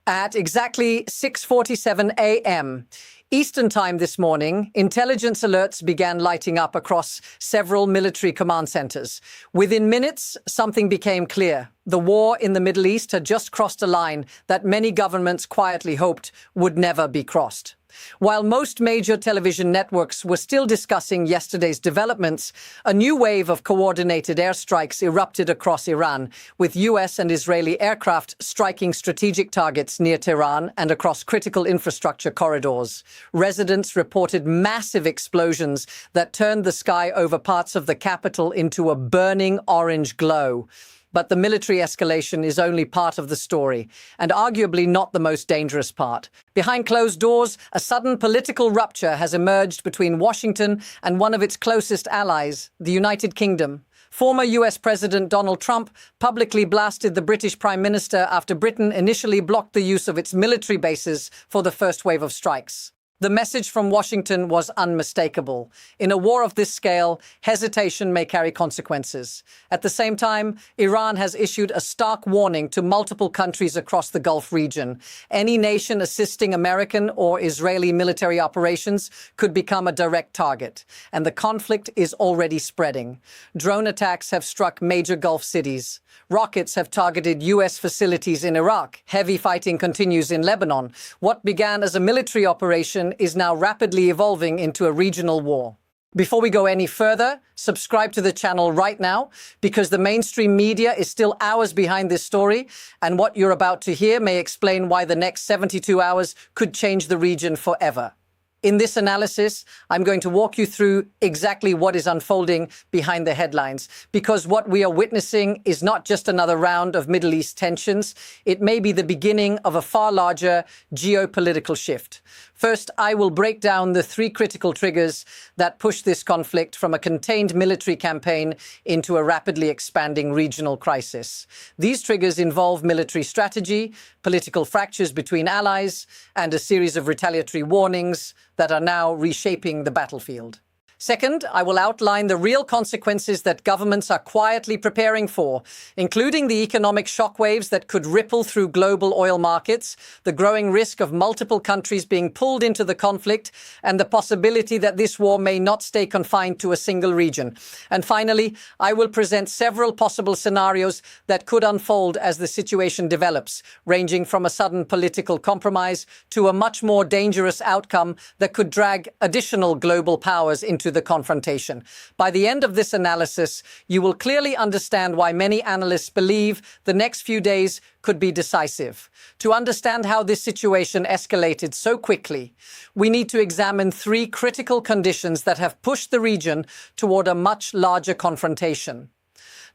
At exactly 6:47 a.m. Eastern Time this morning, intelligence alerts began lighting up across several military command centers. Within minutes, something became clear. The war in the Middle East had just crossed a line that many governments quietly hoped would never be crossed. While most major television networks were still discussing yesterday's developments, a new wave of coordinated airstrikes erupted across Iran, with US and Israeli aircraft striking strategic targets near Tehran and across critical infrastructure corridors. Residents reported massive explosions that turned the sky over parts of the capital into a burning orange glow. But the military escalation is only part of the story, and arguably not the most dangerous part. Behind closed doors, a sudden political rupture has emerged between Washington and one of its closest allies, the United Kingdom. Former US President Donald Trump publicly blasted the British Prime Minister after Britain initially blocked the use of its military bases for the first wave of strikes. The message from Washington was unmistakable. In a war of this scale, hesitation may carry consequences. At the same time, Iran has issued a stark warning to multiple countries across the Gulf region. Any nation assisting American or Israeli military operations could become a direct target, and the conflict is already spreading. Drone attacks have struck major Gulf cities. Rockets have targeted US facilities in Iraq. Heavy fighting continues in Lebanon. What began as a military operation is now rapidly evolving into a regional war. Before we go any further, subscribe to the channel right now, because the mainstream media is still hours behind this story, and what you're about to hear may explain why the next 72 hours could change the region forever. In this analysis, I'm going to walk you through exactly what is unfolding behind the headlines, because what we are witnessing is not just another round of Middle East tensions. It may be the beginning of a far larger geopolitical shift. First, I will break down the three critical triggers that push this conflict from a contained military campaign into a rapidly expanding regional crisis. These triggers involve military strategy, political fractures between allies, and a series of retaliatory warnings that are now reshaping the battlefield. Second, I will outline the real consequences that governments are quietly preparing for, including the economic shockwaves that could ripple through global oil markets, the growing risk of multiple countries being pulled into the conflict, and the possibility that this war may not stay confined to a single region. And finally, I will present several possible scenarios that could unfold as the situation develops, ranging from a sudden political compromise to a much more dangerous outcome that could drag additional global powers into the confrontation. By the end of this analysis, you will clearly understand why many analysts believe the next few days could be decisive. To understand how this situation escalated so quickly, we need to examine three critical conditions that have pushed the region toward a much larger confrontation.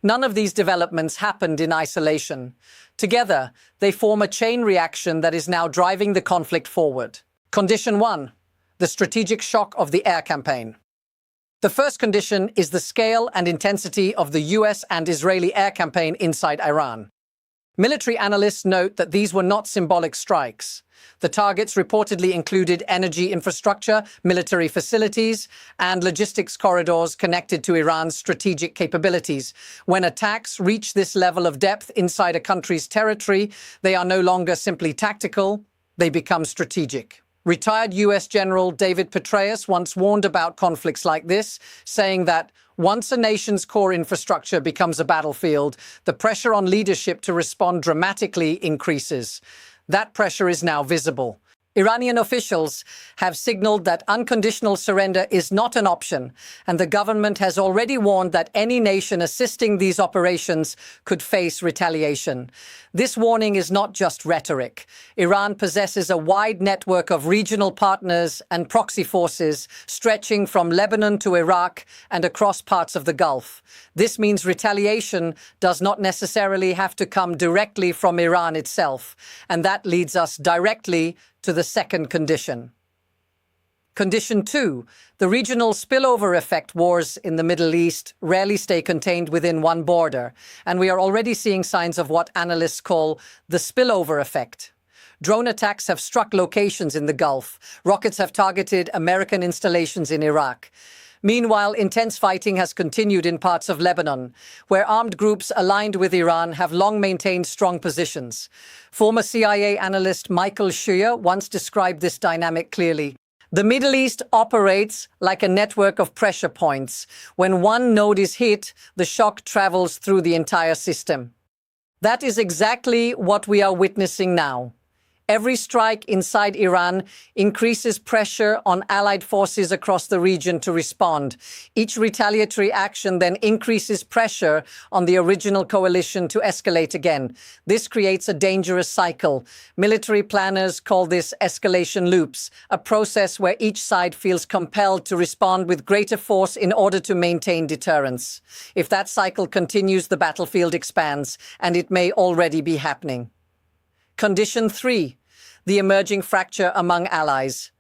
None of these developments happened in isolation. Together, they form a chain reaction that is now driving the conflict forward. Condition 1: the strategic shock of the air campaign. The first condition is the scale and intensity of the US and Israeli air campaign inside Iran. Military analysts note that these were not symbolic strikes. The targets reportedly included energy infrastructure, military facilities, and logistics corridors connected to Iran's strategic capabilities. When attacks reach this level of depth inside a country's territory, they are no longer simply tactical, they become strategic. Retired US General David Petraeus once warned about conflicts like this, saying that once a nation's core infrastructure becomes a battlefield, the pressure on leadership to respond dramatically increases. That pressure is now visible. Iranian officials have signaled that unconditional surrender is not an option, and the government has already warned that any nation assisting these operations could face retaliation. This warning is not just rhetoric. Iran possesses a wide network of regional partners and proxy forces stretching from Lebanon to Iraq and across parts of the Gulf. This means retaliation does not necessarily have to come directly from Iran itself, and that leads us directly to the second condition. Condition 2, the regional spillover effect. Wars in the Middle East rarely stay contained within one border, and we are already seeing signs of what analysts call the spillover effect. Drone attacks have struck locations in the Gulf. Rockets have targeted American installations in Iraq. Meanwhile, intense fighting has continued in parts of Lebanon, where armed groups aligned with Iran have long maintained strong positions. Former CIA analyst Michael Shuyer once described this dynamic clearly. The Middle East operates like a network of pressure points. When one node is hit, the shock travels through the entire system. That is exactly what we are witnessing now. Every strike inside Iran increases pressure on allied forces across the region to respond. Each retaliatory action then increases pressure on the original coalition to escalate again. This creates a dangerous cycle. Military planners call this escalation loops, a process where each side feels compelled to respond with greater force in order to maintain deterrence. If that cycle continues, the battlefield expands, and it may already be happening. Condition 3. The emerging fracture among allies.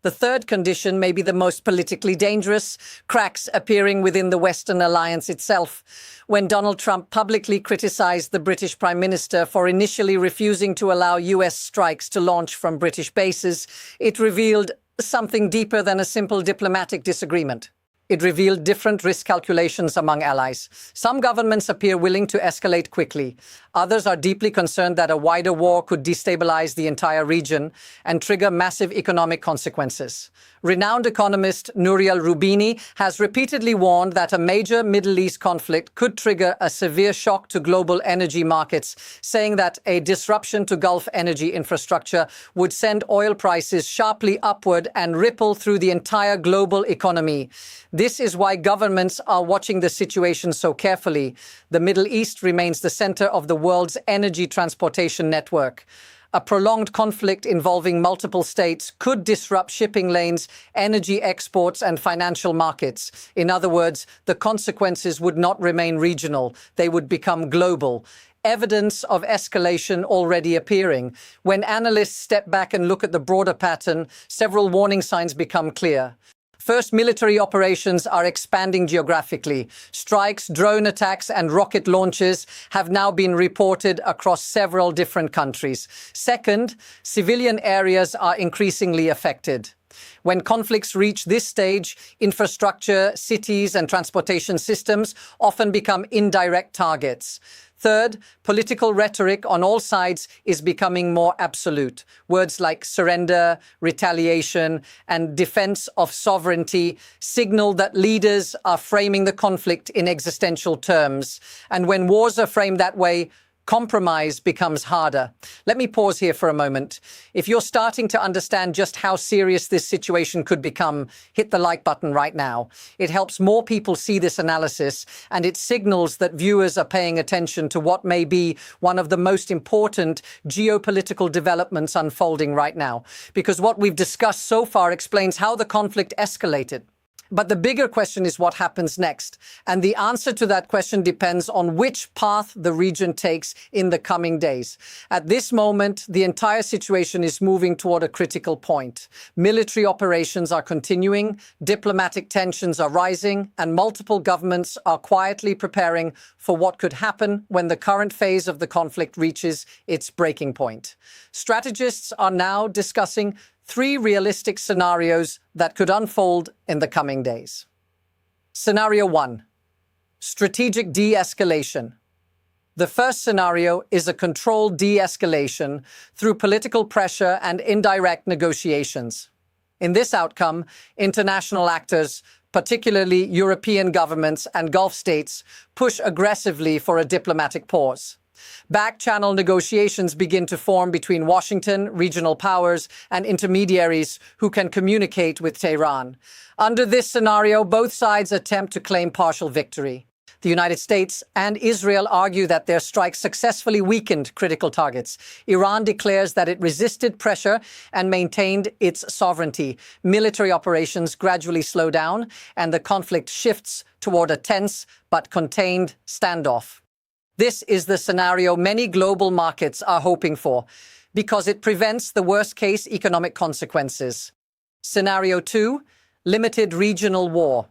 The third condition may be the most politically dangerous, cracks appearing within the Western alliance itself. When Donald Trump publicly criticized the British Prime Minister for initially refusing to allow US strikes to launch from British bases, it revealed something deeper than a simple diplomatic disagreement. It revealed different risk calculations among allies. Some governments appear willing to escalate quickly. Others are deeply concerned that a wider war could destabilize the entire region and trigger massive economic consequences. Renowned economist Nouriel Roubini has repeatedly warned that a major Middle East conflict could trigger a severe shock to global energy markets, saying that a disruption to Gulf energy infrastructure would send oil prices sharply upward and ripple through the entire global economy. This is why governments are watching the situation so carefully. The Middle East remains the center of the world's energy transportation network. A prolonged conflict involving multiple states could disrupt shipping lanes, energy exports, and financial markets. In other words, the consequences would not remain regional. They would become global. Evidence of escalation already appearing. When analysts step back and look at the broader pattern, several warning signs become clear. First, military operations are expanding geographically. Strikes, drone attacks, and rocket launches have now been reported across several different countries. Second, civilian areas are increasingly affected. When conflicts reach this stage, infrastructure, cities, and transportation systems often become indirect targets. Third, political rhetoric on all sides is becoming more absolute. Words like surrender, retaliation, and defense of sovereignty signal that leaders are framing the conflict in existential terms. And when wars are framed that way, compromise becomes harder. Let me pause here for a moment. If you're starting to understand just how serious this situation could become, hit the like button right now. It helps more people see this analysis, and it signals that viewers are paying attention to what may be one of the most important geopolitical developments unfolding right now. Because what we've discussed so far explains how the conflict escalated. But the bigger question is what happens next. And the answer to that question depends on which path the region takes in the coming days. At this moment, the entire situation is moving toward a critical point. Military operations are continuing, diplomatic tensions are rising, and multiple governments are quietly preparing for what could happen when the current phase of the conflict reaches its breaking point. Strategists are now discussing 3 realistic scenarios that could unfold in the coming days. Scenario 1. Strategic de-escalation. The first scenario is a controlled de-escalation through political pressure and indirect negotiations. In this outcome, international actors, particularly European governments and Gulf states, push aggressively for a diplomatic pause. Back-channel negotiations begin to form between Washington, regional powers, and intermediaries who can communicate with Tehran. Under this scenario, both sides attempt to claim partial victory. The United States and Israel argue that their strikes successfully weakened critical targets. Iran declares that it resisted pressure and maintained its sovereignty. Military operations gradually slow down, and the conflict shifts toward a tense but contained standoff. This is the scenario many global markets are hoping for, because it prevents the worst-case economic consequences. Scenario 2, limited regional war.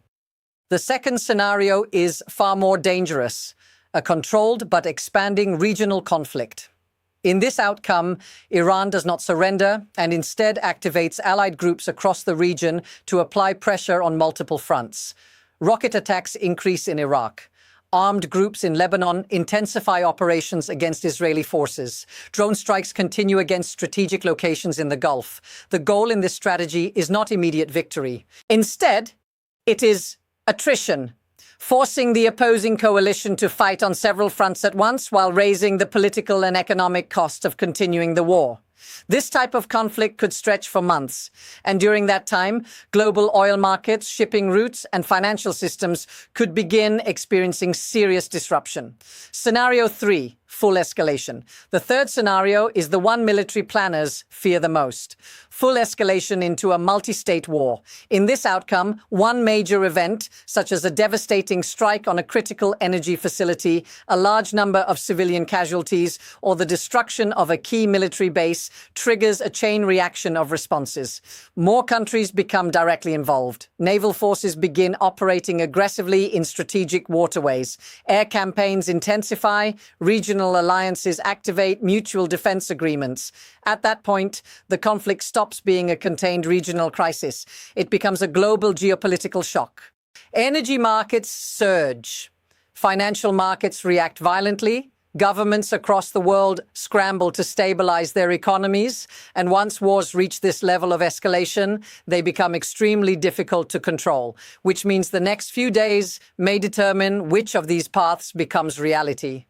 The second scenario is far more dangerous, a controlled but expanding regional conflict. In this outcome, Iran does not surrender and instead activates allied groups across the region to apply pressure on multiple fronts. Rocket attacks increase in Iraq. Armed groups in Lebanon intensify operations against Israeli forces. Drone strikes continue against strategic locations in the Gulf. The goal in this strategy is not immediate victory. Instead, it is attrition, forcing the opposing coalition to fight on several fronts at once while raising the political and economic cost of continuing the war. This type of conflict could stretch for months, and during that time, global oil markets, shipping routes, and financial systems could begin experiencing serious disruption. Scenario 3, full escalation. The third scenario is the one military planners fear the most. Full escalation into a multi-state war. In this outcome, one major event, such as a devastating strike on a critical energy facility, a large number of civilian casualties, or the destruction of a key military base, triggers a chain reaction of responses. More countries become directly involved. Naval forces begin operating aggressively in strategic waterways. Air campaigns intensify, regional alliances activate mutual defense agreements. At that point, the conflict stops being a contained regional crisis. It becomes a global geopolitical shock. Energy markets surge. Financial markets react violently. Governments across the world scramble to stabilize their economies, and once wars reach this level of escalation, they become extremely difficult to control, which means the next few days may determine which of these paths becomes reality.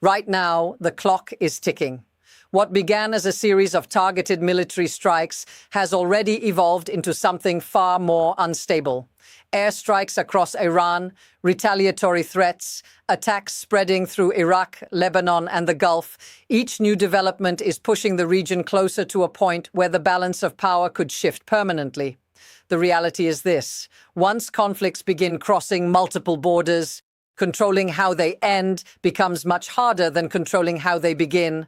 Right now, the clock is ticking. What began as a series of targeted military strikes has already evolved into something far more unstable. Airstrikes across Iran, retaliatory threats, attacks spreading through Iraq, Lebanon, and the Gulf. Each new development is pushing the region closer to a point where the balance of power could shift permanently. The reality is this: once conflicts begin crossing multiple borders, controlling how they end becomes much harder than controlling how they begin.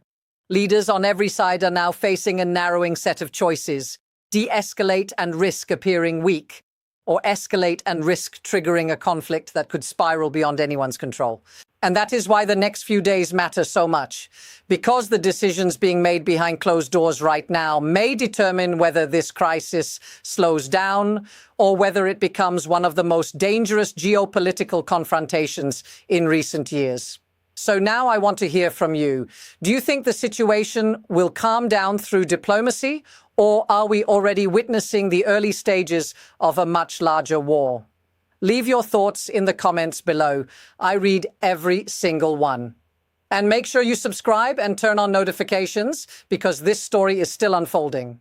Leaders on every side are now facing a narrowing set of choices: de-escalate and risk appearing weak, or escalate and risk triggering a conflict that could spiral beyond anyone's control. And that is why the next few days matter so much, because the decisions being made behind closed doors right now may determine whether this crisis slows down or whether it becomes one of the most dangerous geopolitical confrontations in recent years. So now I want to hear from you. Do you think the situation will calm down through diplomacy, or are we already witnessing the early stages of a much larger war? Leave your thoughts in the comments below. I read every single one. And make sure you subscribe and turn on notifications, because this story is still unfolding.